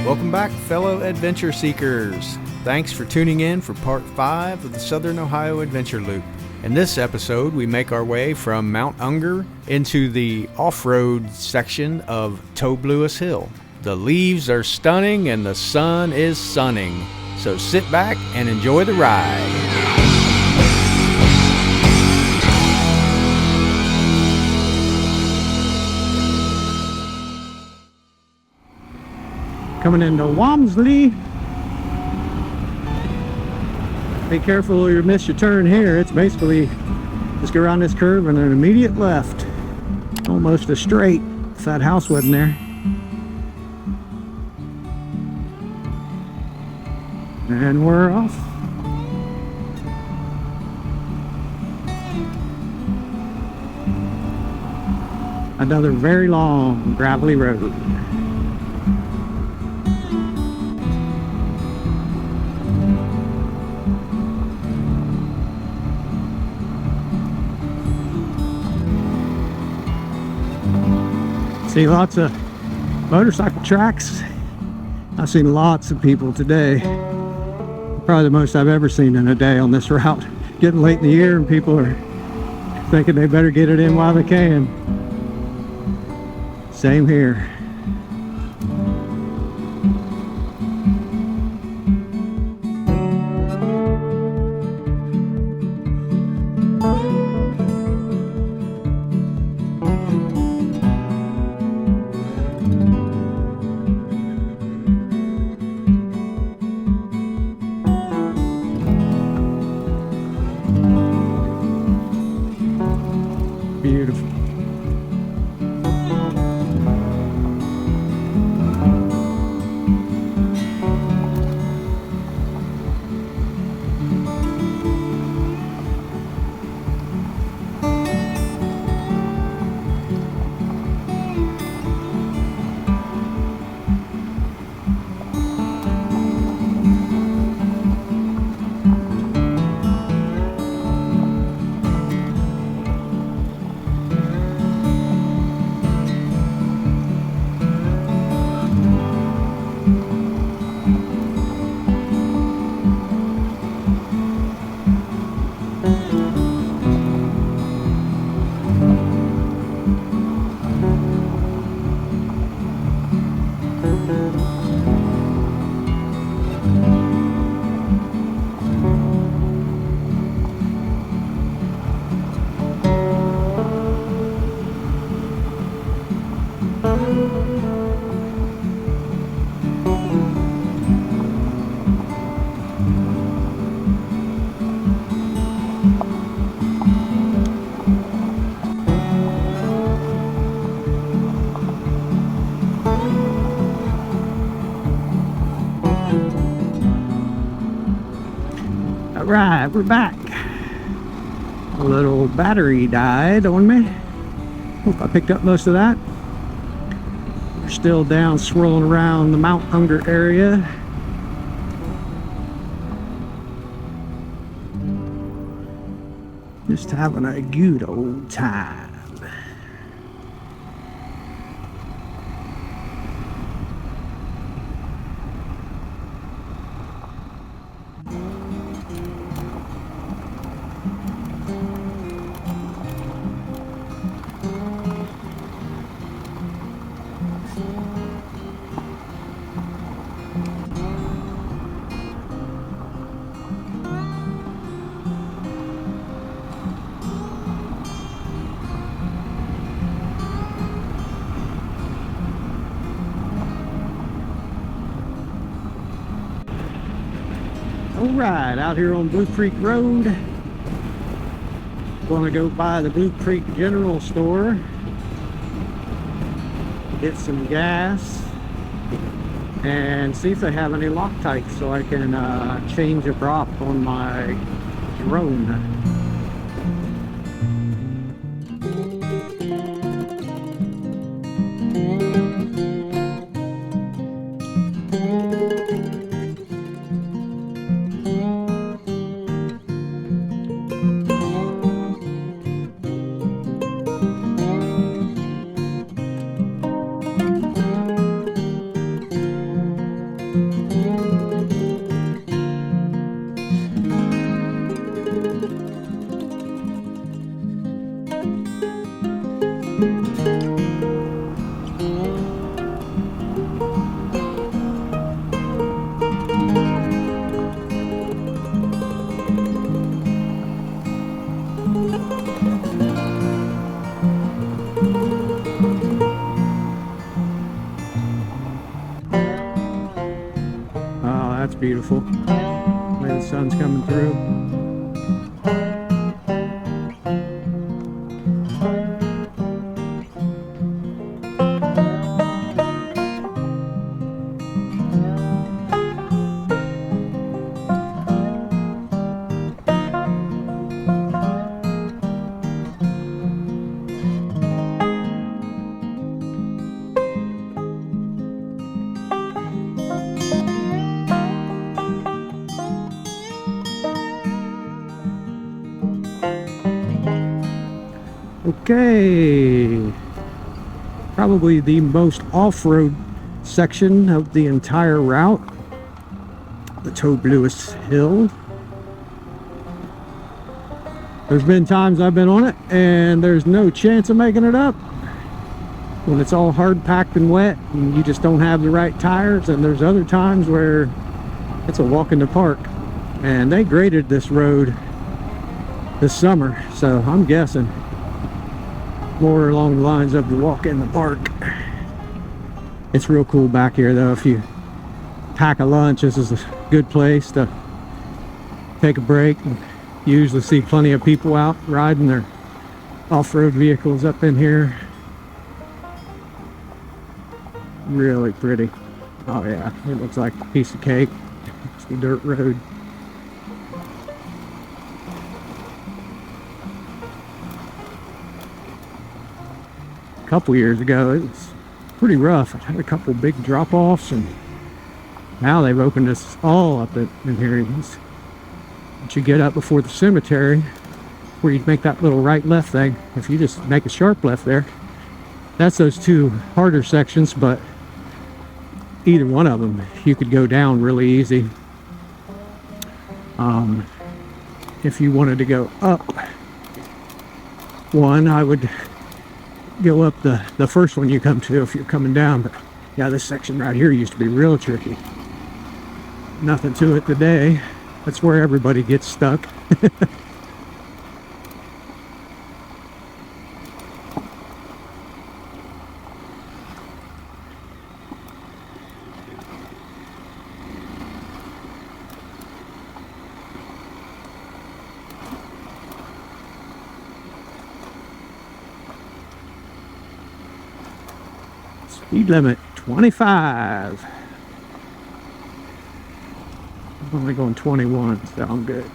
Welcome back, fellow adventure seekers. Thanks for tuning in for part 5 of the Southern Ohio Adventure Loop. In this episode, we make our way from Mount Unger into the off-road section of Tobe Lewis Hill. The leaves are stunning and the sun is sunning, so sit back and enjoy the ride. Coming into Walmsley. Be careful or you'll miss your turn here. It's basically just go around this curve and an immediate left. Almost a straight if that house wasn't there. And we're off. Another very long gravelly road. See lots of motorcycle tracks. I've seen lots of people today. Probably the most I've ever seen in a day on this route. Getting late in the year and people are thinking they better get it in while they can. Same here. Beautiful. Alright, we're back. A little battery died on me. Hope I picked up most of that. We're still down swirling around the Mount Unger area. Just having a good old time. Alright, out here on Blue Creek Road. Gonna go by the Blue Creek General Store. Get some gas. And see if they have any Loctites so I can change a prop on my drone. beautiful. The way the sun's coming through. Okay, probably the most off-road section of the entire route, the Tobe Lewis Hill. There's been times I've been on it and there's no chance of making it up when it's all hard packed and wet and you just don't have the right tires, and there's other times where it's a walk in the park. And they graded this road this summer, so I'm guessing more along the lines of the walk in the park. It's real cool back here though. If you pack a lunch, this is a good place to take a break. And you usually see plenty of people out riding their off-road vehicles up in here. Really pretty. Oh yeah, it looks like a piece of cake. It's the dirt road. A couple years ago it was pretty rough. It had a couple big drop-offs, and now they've opened us all up in here. Once you get up before the cemetery, where you make that little right-left thing, if you just make a sharp left there, that's those two harder sections, but either one of them you could go down really easy. If you wanted to go up one, I would go up the first one you come to if you're coming down. But yeah, this section right here used to be real tricky. Nothing to it today. That's where everybody gets stuck. Speed limit 25. I'm only going 21, so I'm good.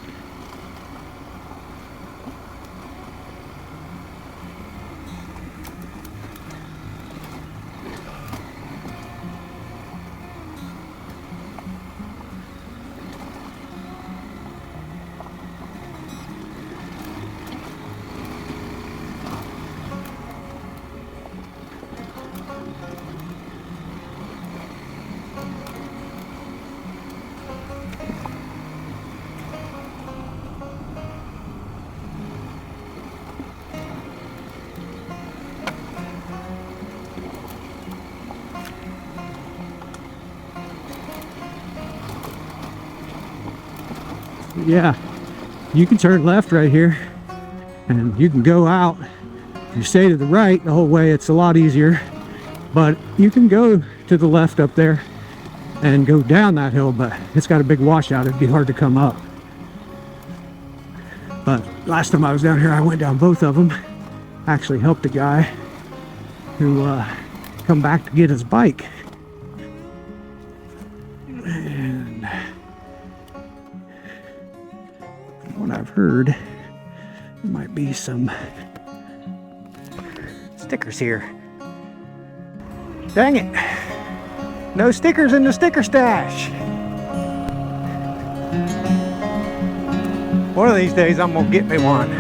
Yeah, you can turn left right here and you can go out. If you stay to the right the whole way, it's a lot easier, but you can go to the left up there and go down that hill, but it's got a big washout. It'd be hard to come up. But last time I was down here, I went down both of them. Actually helped a guy who come back to get his bike. And from what I've heard, there might be some stickers here. Dang it! No stickers in the sticker stash! One of these days I'm gonna get me one.